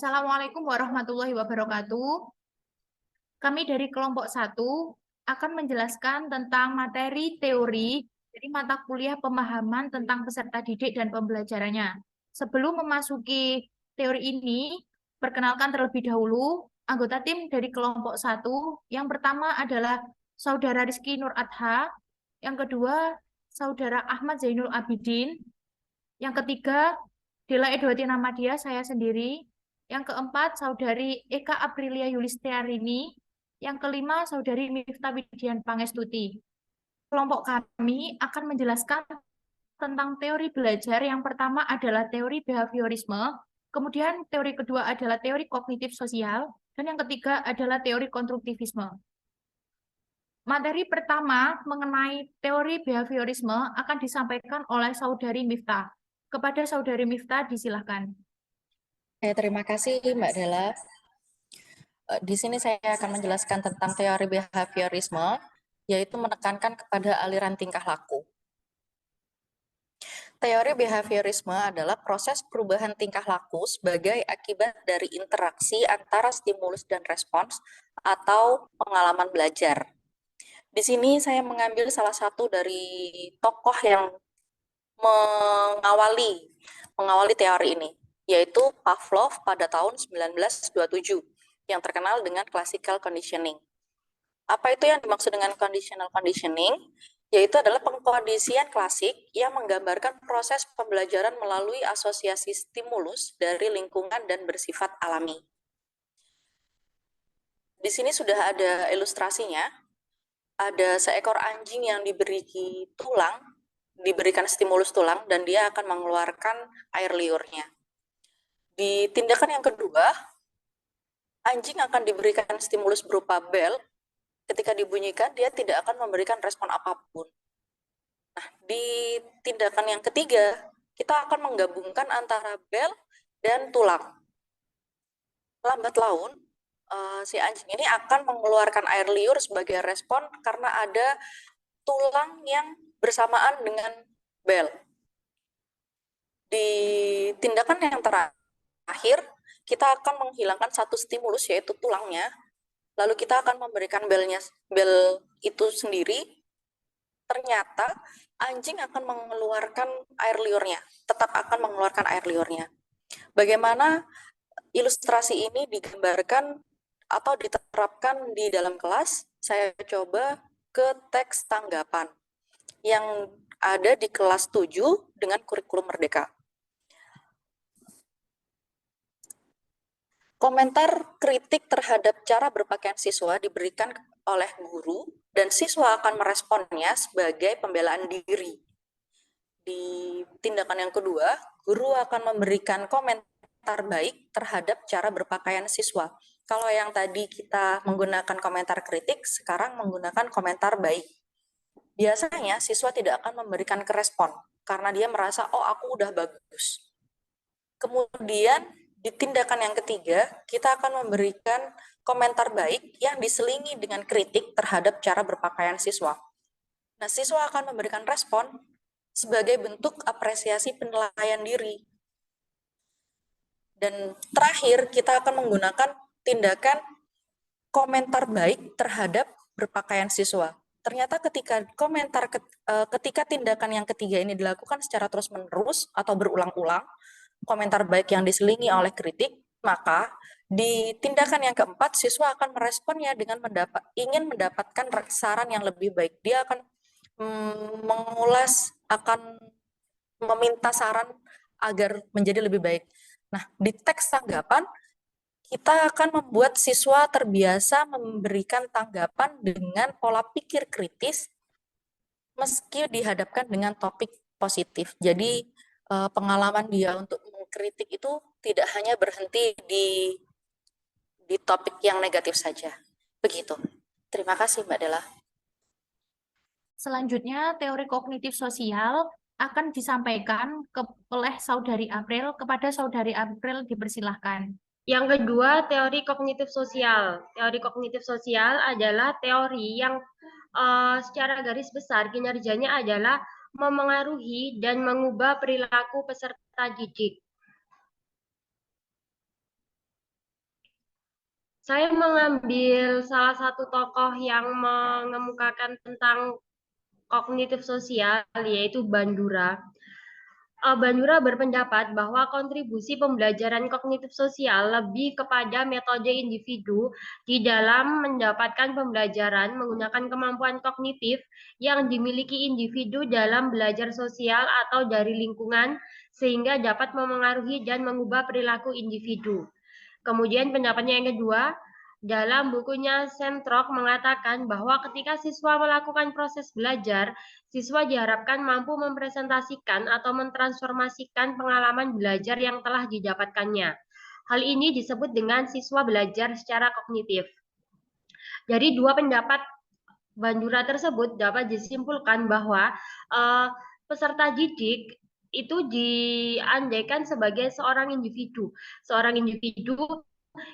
Assalamualaikum warahmatullahi wabarakatuh. Kami dari kelompok 1 akan menjelaskan tentang materi teori dari mata kuliah pemahaman tentang peserta didik dan pembelajarannya. Sebelum memasuki teori ini, perkenalkan terlebih dahulu anggota tim dari kelompok 1. Yang pertama adalah Saudara Rizky Nur Adha, yang kedua Saudara Ahmad Zainul Abidin, yang ketiga Dela Edwati Namadia, saya sendiri. Yang keempat, Saudari Eka Aprilia Yulistiarini. Yang kelima, Saudari Miftah Widian Pangestuti. Kelompok kami akan menjelaskan tentang teori belajar. Yang pertama adalah teori behaviorisme, kemudian teori kedua adalah teori kognitif sosial, dan yang ketiga adalah teori konstruktivisme. Materi pertama mengenai teori behaviorisme akan disampaikan oleh Saudari Miftah. Kepada Saudari Miftah, disilahkan. Terima kasih Mbak Della. Di sini saya akan menjelaskan tentang teori behaviorisme, yaitu menekankan kepada aliran tingkah laku. Teori behaviorisme adalah proses perubahan tingkah laku sebagai akibat dari interaksi antara stimulus dan respons atau pengalaman belajar. Di sini saya mengambil salah satu dari tokoh yang mengawali teori ini, yaitu Pavlov pada tahun 1927 yang terkenal dengan classical conditioning. Apa itu yang dimaksud dengan conditional conditioning? Yaitu adalah pengkondisian klasik yang menggambarkan proses pembelajaran melalui asosiasi stimulus dari lingkungan dan bersifat alami. Di sini sudah ada ilustrasinya. Ada seekor anjing yang diberikan stimulus tulang, dan dia akan mengeluarkan air liurnya. Di tindakan yang kedua, anjing akan diberikan stimulus berupa bel. Ketika dibunyikan, dia tidak akan memberikan respon apapun. Nah, di tindakan yang ketiga, kita akan menggabungkan antara bel dan tulang. Lambat laun, si anjing ini akan mengeluarkan air liur sebagai respon karena ada tulang yang bersamaan dengan bel. Di tindakan yang terakhir, kita akan menghilangkan satu stimulus, yaitu tulangnya. Lalu kita akan memberikan bel itu sendiri. Ternyata anjing akan mengeluarkan air liurnya, tetap akan mengeluarkan air liurnya. Bagaimana ilustrasi ini digambarkan atau diterapkan di dalam kelas? Saya coba ke teks tanggapan yang ada di kelas 7 dengan kurikulum Merdeka. Komentar kritik terhadap cara berpakaian siswa diberikan oleh guru, dan siswa akan meresponnya sebagai pembelaan diri. Di tindakan yang kedua, guru akan memberikan komentar baik terhadap cara berpakaian siswa. Kalau yang tadi kita menggunakan komentar kritik, sekarang menggunakan komentar baik. Biasanya siswa tidak akan memberikan respon karena dia merasa, oh aku udah bagus. Kemudian di tindakan yang ketiga, kita akan memberikan komentar baik yang diselingi dengan kritik terhadap cara berpakaian siswa. Nah, siswa akan memberikan respon sebagai bentuk apresiasi penilaian diri. Dan terakhir, kita akan menggunakan tindakan komentar baik terhadap berpakaian siswa. Ternyata ketika tindakan yang ketiga ini dilakukan secara terus-menerus atau berulang-ulang, komentar baik yang diselingi oleh kritik, maka di tindakan yang keempat, siswa akan meresponnya dengan ingin mendapatkan saran yang lebih baik. Dia akan mengulas, akan meminta saran agar menjadi lebih baik. Nah, di teks tanggapan, kita akan membuat siswa terbiasa memberikan tanggapan dengan pola pikir kritis meski dihadapkan dengan topik positif. Jadi pengalaman dia untuk mengkritik itu tidak hanya berhenti di topik yang negatif saja. Begitu. Terima kasih Mbak Della. Selanjutnya, teori kognitif sosial akan disampaikan oleh Saudari April. Kepada Saudari April, dipersilahkan. Yang kedua, teori kognitif sosial. Teori kognitif sosial adalah teori yang secara garis besar kinerjanya adalah memengaruhi dan mengubah perilaku peserta didik. Saya mengambil salah satu tokoh yang mengemukakan tentang kognitif sosial, yaitu Bandura. Bandura berpendapat bahwa kontribusi pembelajaran kognitif sosial lebih kepada metode individu di dalam mendapatkan pembelajaran menggunakan kemampuan kognitif yang dimiliki individu dalam belajar sosial atau dari lingkungan, sehingga dapat memengaruhi dan mengubah perilaku individu. Kemudian pendapatnya yang kedua, dalam bukunya Sentrok mengatakan bahwa ketika siswa melakukan proses belajar, siswa diharapkan mampu mempresentasikan atau mentransformasikan pengalaman belajar yang telah didapatkannya. Hal ini disebut dengan siswa belajar secara kognitif. Dari dua pendapat Bandura tersebut dapat disimpulkan bahwa peserta didik itu diandaikan sebagai seorang individu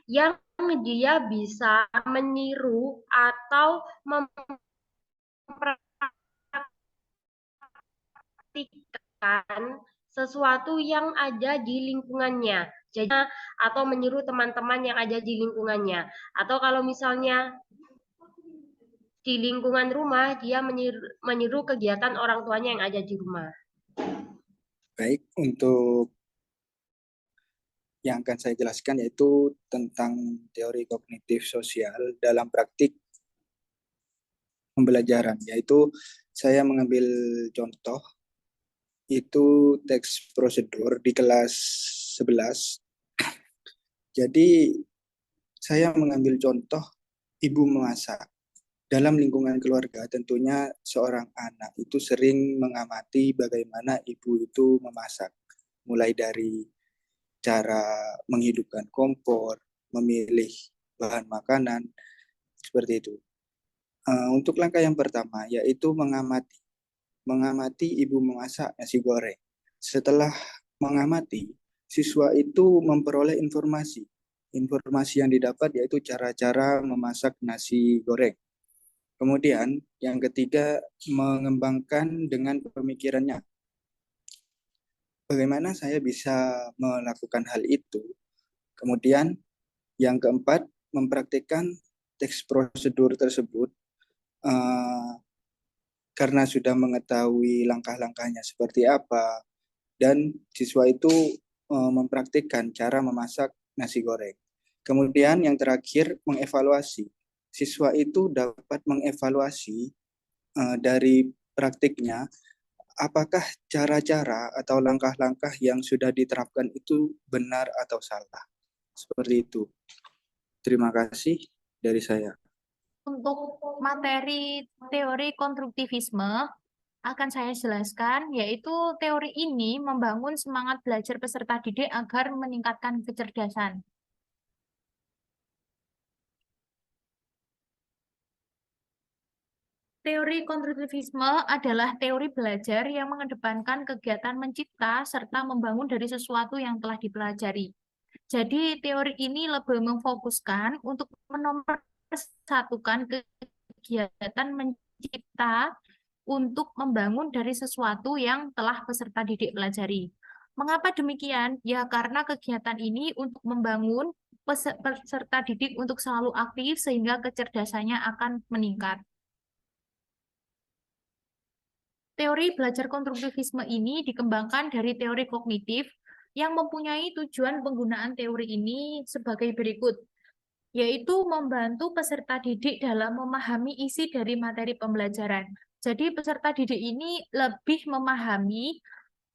yang dia bisa meniru atau mempraktikkan sesuatu yang ada di lingkungannya. Jadi atau meniru teman-teman yang ada di lingkungannya. Atau kalau misalnya di lingkungan rumah, dia meniru kegiatan orang tuanya yang ada di rumah. Baik, untuk yang akan saya jelaskan yaitu tentang teori kognitif sosial dalam praktik pembelajaran, yaitu saya mengambil contoh itu teks prosedur di kelas 11. Jadi saya mengambil contoh ibu memasak. Dalam lingkungan keluarga tentunya seorang anak itu sering mengamati bagaimana ibu itu memasak. Mulai dari cara menghidupkan kompor, memilih bahan makanan, seperti itu. Untuk langkah yang pertama yaitu mengamati ibu memasak nasi goreng. Setelah mengamati, siswa itu memperoleh informasi. Informasi yang didapat yaitu cara-cara memasak nasi goreng. Kemudian yang ketiga, mengembangkan dengan pemikirannya. Bagaimana saya bisa melakukan hal itu? Kemudian yang keempat, mempraktikkan teks prosedur tersebut karena sudah mengetahui langkah-langkahnya seperti apa, dan siswa itu mempraktikkan cara memasak nasi goreng. Kemudian yang terakhir, mengevaluasi. Siswa itu dapat mengevaluasi dari praktiknya, apakah cara-cara atau langkah-langkah yang sudah diterapkan itu benar atau salah. Seperti itu. Terima kasih dari saya. Untuk materi teori konstruktivisme akan saya jelaskan, yaitu teori ini membangun semangat belajar peserta didik agar meningkatkan kecerdasan. Teori konstruktivisme adalah teori belajar yang mengedepankan kegiatan mencipta serta membangun dari sesuatu yang telah dipelajari. Jadi teori ini lebih memfokuskan untuk menomorsatukan kegiatan mencipta untuk membangun dari sesuatu yang telah peserta didik pelajari. Mengapa demikian? Ya karena kegiatan ini untuk membangun peserta didik untuk selalu aktif sehingga kecerdasannya akan meningkat. Teori belajar konstruktivisme ini dikembangkan dari teori kognitif yang mempunyai tujuan penggunaan teori ini sebagai berikut, yaitu membantu peserta didik dalam memahami isi dari materi pembelajaran. Jadi peserta didik ini lebih memahami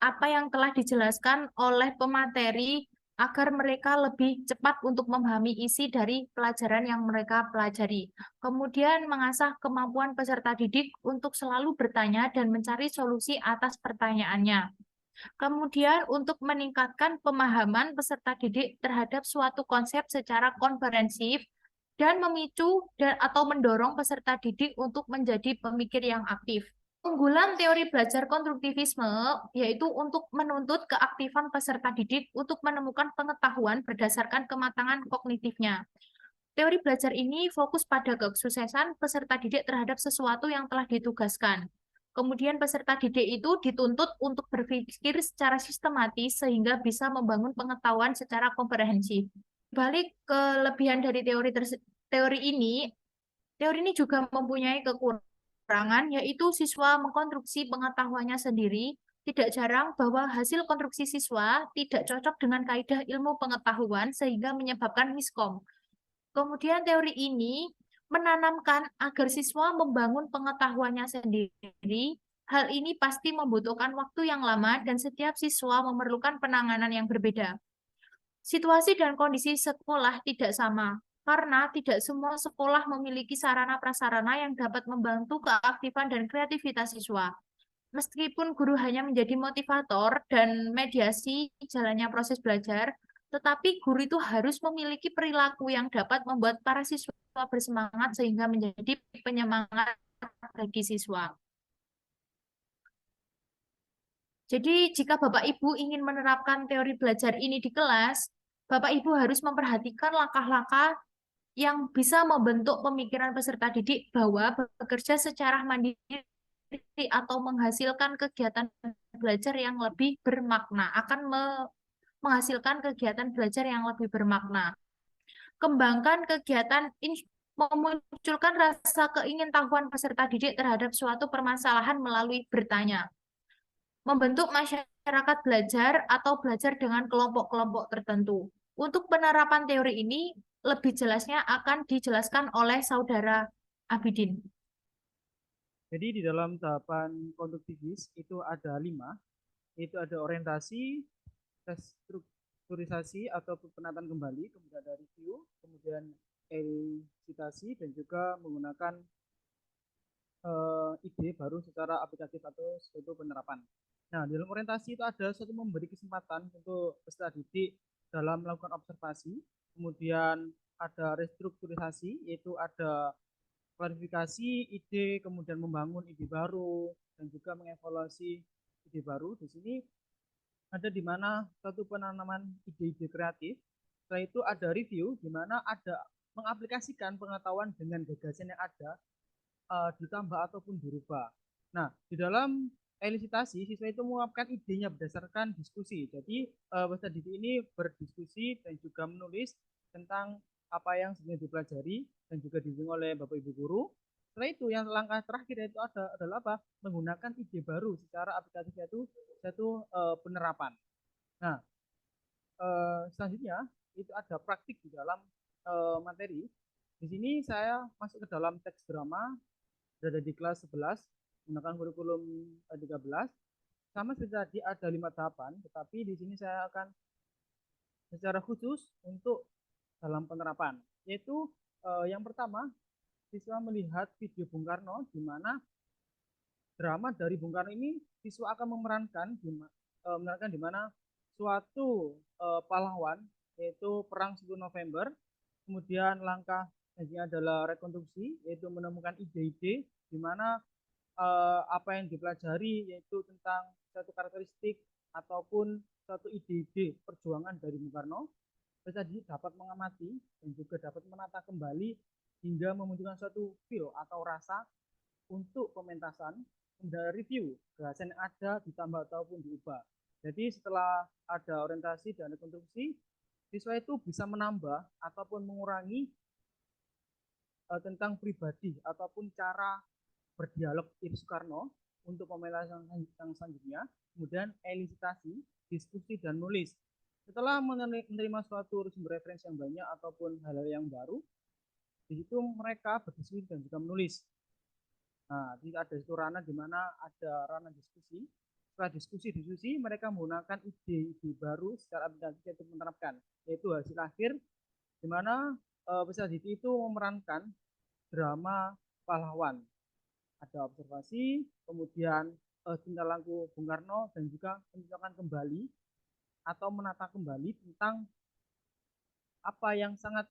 apa yang telah dijelaskan oleh pemateri agar mereka lebih cepat untuk memahami isi dari pelajaran yang mereka pelajari. Kemudian mengasah kemampuan peserta didik untuk selalu bertanya dan mencari solusi atas pertanyaannya. Kemudian untuk meningkatkan pemahaman peserta didik terhadap suatu konsep secara komprehensif dan memicu atau mendorong peserta didik untuk menjadi pemikir yang aktif. Keunggulan teori belajar konstruktivisme yaitu untuk menuntut keaktifan peserta didik untuk menemukan pengetahuan berdasarkan kematangan kognitifnya. Teori belajar ini fokus pada kesuksesan peserta didik terhadap sesuatu yang telah ditugaskan. Kemudian peserta didik itu dituntut untuk berpikir secara sistematis sehingga bisa membangun pengetahuan secara komprehensif. balik kelebihan dari teori ini juga mempunyai kekurangan, yaitu siswa mengkonstruksi pengetahuannya sendiri. Tidak jarang bahwa hasil konstruksi siswa tidak cocok dengan kaidah ilmu pengetahuan sehingga menyebabkan miskom. Kemudian teori ini menanamkan agar siswa membangun pengetahuannya sendiri. Hal ini pasti membutuhkan waktu yang lama dan setiap siswa memerlukan penanganan yang berbeda. Situasi dan kondisi sekolah tidak sama, karena tidak semua sekolah memiliki sarana prasarana yang dapat membantu keaktifan dan kreativitas siswa. Meskipun guru hanya menjadi motivator dan mediasi jalannya proses belajar, tetapi guru itu harus memiliki perilaku yang dapat membuat para siswa bersemangat sehingga menjadi penyemangat bagi siswa. Jadi, jika Bapak Ibu ingin menerapkan teori belajar ini di kelas, Bapak Ibu harus memperhatikan langkah-langkah yang bisa membentuk pemikiran peserta didik bahwa bekerja secara mandiri atau menghasilkan kegiatan belajar yang lebih bermakna, akan menghasilkan kegiatan belajar yang lebih bermakna. Kembangkan kegiatan memunculkan rasa keingintahuan peserta didik terhadap suatu permasalahan melalui bertanya. Membentuk masyarakat belajar atau belajar dengan kelompok-kelompok tertentu. Untuk penerapan teori ini, lebih jelasnya akan dijelaskan oleh Saudara Abidin. Jadi di dalam tahapan konstruktivis itu ada 5, yaitu ada orientasi, restrukturisasi atau penataan kembali, kemudian ada review, kemudian elisitasi, dan juga menggunakan ide baru secara aplikatif atau suatu penerapan. Nah, di dalam orientasi itu ada suatu memberi kesempatan untuk peserta didik dalam melakukan observasi, kemudian ada restrukturisasi, yaitu ada klarifikasi ide, kemudian membangun ide baru, dan juga mengevaluasi ide baru. Di sini ada di mana suatu penanaman ide-ide kreatif. Setelah itu ada review, di mana ada mengaplikasikan pengetahuan dengan gagasan yang ada, ditambah ataupun dirubah. Nah, di dalam elisitasi, siswa itu mengungkapkan idenya berdasarkan diskusi. Jadi, peserta didik ini berdiskusi dan juga menulis tentang apa yang sebenarnya dipelajari dan juga dibimbing oleh Bapak Ibu guru. Setelah itu, yang langkah terakhir itu adalah apa? Menggunakan ide baru secara aplikatif, yaitu penerapan. Nah, selanjutnya itu ada praktik di dalam materi. Di sini saya masuk ke dalam teks drama, berada di kelas 11, menggunakan kurikulum 13. Sama seperti tadi ada 5 tahapan, tetapi di sini saya akan secara khusus untuk dalam penerapan, yaitu yang pertama, siswa melihat video Bung Karno, di mana drama dari Bung Karno ini siswa akan memerankan di mana suatu pahlawan, yaitu Perang 10 November, kemudian langkah selanjutnya adalah rekonstruksi, yaitu menemukan ide-ide di mana apa yang dipelajari yaitu tentang satu karakteristik ataupun satu ide-ide perjuangan dari Bung Karno. Tadi dapat mengamati dan juga dapat menata kembali hingga memunculkan suatu feel atau rasa untuk pementasan, kemudian review gagasan yang ada ditambah ataupun diubah. Jadi setelah ada orientasi dan rekonstruksi, siswa itu bisa menambah ataupun mengurangi tentang pribadi ataupun cara berdialog Iris Soekarno untuk pementasan yang selanjutnya, kemudian elisitasi, diskusi, dan nulis. Setelah menerima suatu sumber referensi yang banyak ataupun hal-hal yang baru, di situ mereka berdiskusi dan juga menulis. Nah, ada itu ranah di mana ada ranah diskusi. Setelah diskusi, mereka menggunakan ide-ide baru secara aplikatif untuk menerapkan, yaitu hasil akhir, di mana peserta didik itu memerankan drama pahlawan. Ada observasi, kemudian tingkah laku Bung Karno, dan juga menunjukkan kembali atau menata kembali tentang apa yang sangat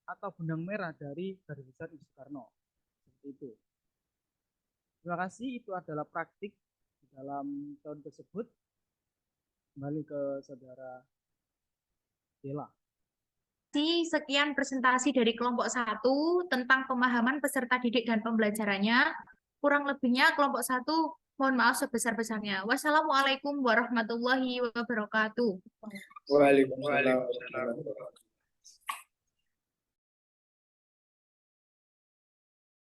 atau benang merah dari garis besar Iris Soekarno. Seperti itu. Terima kasih, itu adalah praktik di dalam tahun tersebut. Kembali ke Saudara Dela. Sekian presentasi dari kelompok 1 tentang pemahaman peserta didik dan pembelajarannya. Kurang lebihnya kelompok 1 mohon maaf sebesar-besarnya. Wassalamualaikum warahmatullahi wabarakatuh. Waalaikumsalam warahmatullahi wabarakatuh.